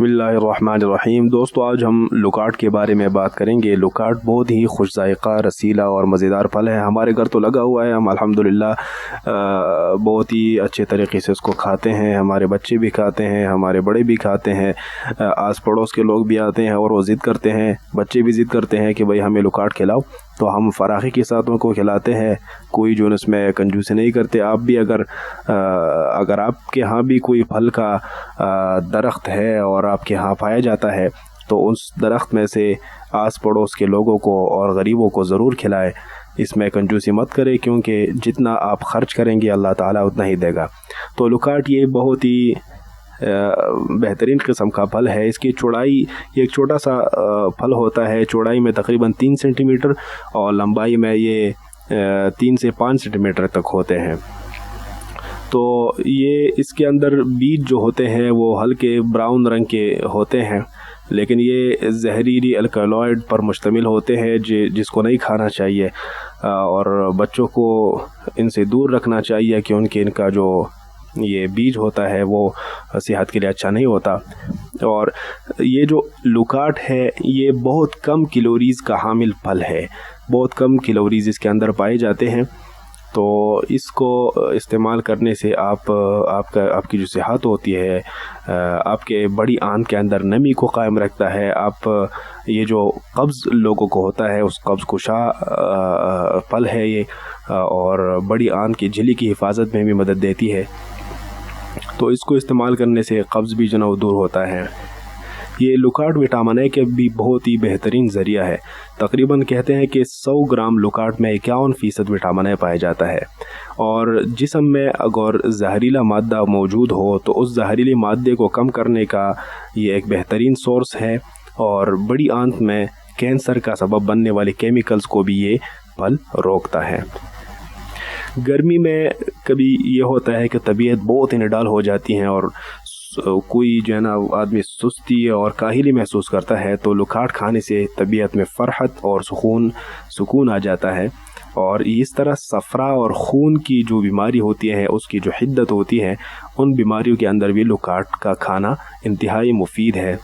बिस्मिल्लाहिर्रहमानिर्रहीम। दोस्तों, आज हम लुकाट के बारे में बात करेंगे। लुकाट बहुत ही खुश ज़ायक़ा, रसीला और मज़ेदार फल है। हमारे घर तो लगा हुआ है, हम अल्हम्दुलिल्लाह बहुत ही अच्छे तरीके से उसको खाते हैं। हमारे बच्चे भी खाते हैं, हमारे बड़े भी खाते हैं, आस पड़ोस के लोग भी आते हैं और वो ज़िद करते हैं, बच्चे भी ज़िद करते हैं कि भाई हमें लुकाट खिलाओ, तो हम फराखी के साथ उनको खिलाते हैं। कोई जो इसमें कंजूसी नहीं करते। आप भी अगर आपके यहाँ भी कोई फल का दरख्त है और आपके यहाँ पाया जाता है तो उस दरख्त में से आस पड़ोस के लोगों को और गरीबों को ज़रूर खिलाएं। इसमें कंजूसी मत करें, क्योंकि जितना आप खर्च करेंगे अल्लाह ताला उतना ही देगा। तो लुकाट ये बहुत ही बेहतरीन किस्म का फल है। इसकी चौड़ाई, एक छोटा सा फल होता है, चौड़ाई में तकरीबन 3 सेंटीमीटर और लंबाई में ये 3 से 5 सेंटीमीटर तक होते हैं। तो ये इसके अंदर बीज जो होते हैं वो हल्के ब्राउन रंग के होते हैं, लेकिन ये जहरीली अल्कलॉइड पर मुश्तमिल होते हैं जिसको नहीं खाना चाहिए और बच्चों को इनसे दूर रखना चाहिए, क्योंकि इनका जो ये बीज होता है वो सेहत के लिए अच्छा नहीं होता। और ये जो लुकाट है ये बहुत कम कैलोरीज़ का हामिल फल है, बहुत कम कैलोरीज़ इसके अंदर पाए जाते हैं। तो इसको इस्तेमाल करने से आपकी जो सेहत होती है, आपके बड़ी आंत के अंदर नमी को कायम रखता है। ये जो कब्ज़ लोगों को होता है उस कब्ज़ कुशा फल है ये, और बड़ी आंत की झिल्ली की हिफाजत में भी मदद देती है। तो इसको इस्तेमाल करने से कब्ज़ भी जो दूर होता है। ये लुकाट विटामिन ए के भी बहुत ही बेहतरीन ज़रिया है। तकरीबन कहते हैं कि 100 ग्राम लुकाट में 51% विटामिन ए पाया जाता है। और जिस्म में अगर जहरीला मादा मौजूद हो तो उस जहरीले मादे को कम करने का ये एक बेहतरीन सोर्स है, और बड़ी आंत में कैंसर का सबब बनने वाले केमिकल्स को भी ये फल रोकता है। गर्मी में कभी ये होता है कि तबीयत बहुत ही निडाल हो जाती है और कोई जो है ना आदमी सुस्ती और काहिली महसूस करता है, तो लुकाट खाने से तबीयत में फ़रहत और सुकून आ जाता है। और इस तरह सफ़रा और खून की जो बीमारी होती है उसकी जो हिद्दत होती है, उन बीमारियों के अंदर भी लुकाट का खाना इंतहाई मुफीद है।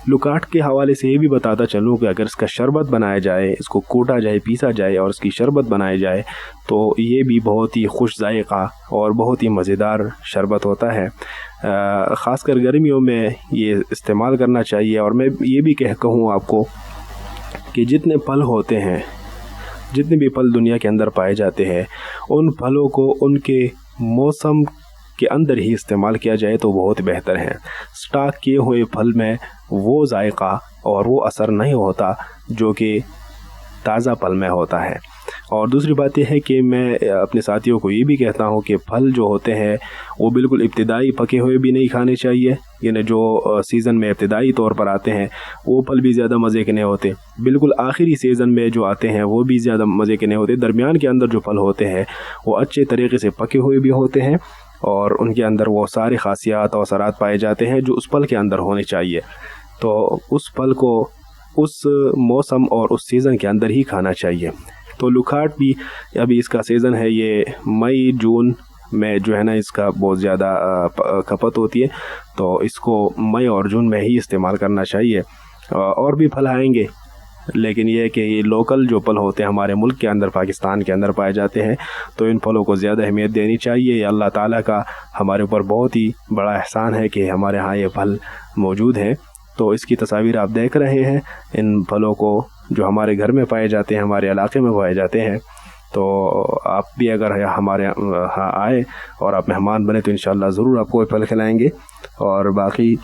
लुकाट के हवाले से ये भी बताता चलूँ कि अगर इसका शरबत बनाया जाए, इसको कूटा जाए, पीसा जाए और इसकी शरबत बनाई जाए तो ये भी बहुत ही खुश ज़ायक़ा और बहुत ही मज़ेदार शरबत होता है। ख़ासकर गर्मियों में ये इस्तेमाल करना चाहिए। और मैं ये भी कहूँ आपको कि जितने फल होते हैं, जितने भी फल दुनिया के अंदर पाए जाते हैं, उन फलों को उनके मौसम के अंदर ही इस्तेमाल किया जाए तो बहुत बेहतर है। स्टॉक किए हुए फल में वो जायका और वो असर नहीं होता जो कि ताज़ा फल में होता है। और दूसरी बात यह है कि मैं अपने साथियों को ये भी कहता हूँ कि फल जो होते हैं वो बिल्कुल इब्तिदाई पके हुए भी नहीं खाने चाहिए। यानी जो सीज़न में इब्तिदाई तौर पर आते हैं वो फल भी ज़्यादा मज़े के नहीं होते। बिल्कुल आखिरी सीज़न में जो आते हैं वो भी ज़्यादा मज़े के नहीं होते। दरमियान के अंदर जो फल होते हैं वो अच्छे तरीके से पके हुए भी होते हैं और उनके अंदर वो सारी ख़ासियत और असरात पाए जाते हैं जो उस फल के अंदर होने चाहिए। तो उस फल को उस मौसम और उस सीज़न के अंदर ही खाना चाहिए। तो लुकाट भी अभी इसका सीज़न है, ये मई जून में जो है ना इसका बहुत ज़्यादा खपत होती है, तो इसको मई और जून में ही इस्तेमाल करना चाहिए। और भी फल आएंगे, लेकिन ये है कि ये लोकल जो फल होते हैं हमारे मुल्क के अंदर, पाकिस्तान के अंदर पाए जाते हैं, तो इन फलों को ज़्यादा अहमियत देनी चाहिए। अल्लाह ताला का हमारे ऊपर बहुत ही बड़ा एहसान है कि हमारे यहाँ ये फल मौजूद हैं। तो इसकी तस्वीर आप देख रहे हैं, इन फलों को जो हमारे घर में पाए जाते हैं, हमारे इलाके में पाए जाते हैं। तो आप भी अगर हमारे यहाँ आए और आप मेहमान बने तो इंशाअल्लाह ज़रूर आपको फल खिलाएँगे। और बाकी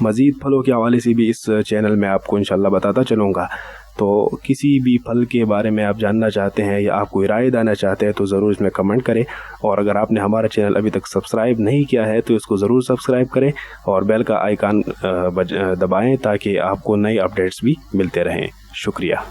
मज़ीद फलों के हवाले से भी इस चैनल में आपको इंशाअल्लाह बताता चलूँगा। तो किसी भी फल के बारे में आप जानना चाहते हैं या आप कोई राय देना चाहते हैं तो ज़रूर इसमें कमेंट करें। और अगर आपने हमारा चैनल अभी तक सब्सक्राइब नहीं किया है तो इसको ज़रूर सब्सक्राइब करें और बेल का आइकन दबाएं ताकि आपको नए अपडेट्स भी मिलते रहें। शुक्रिया।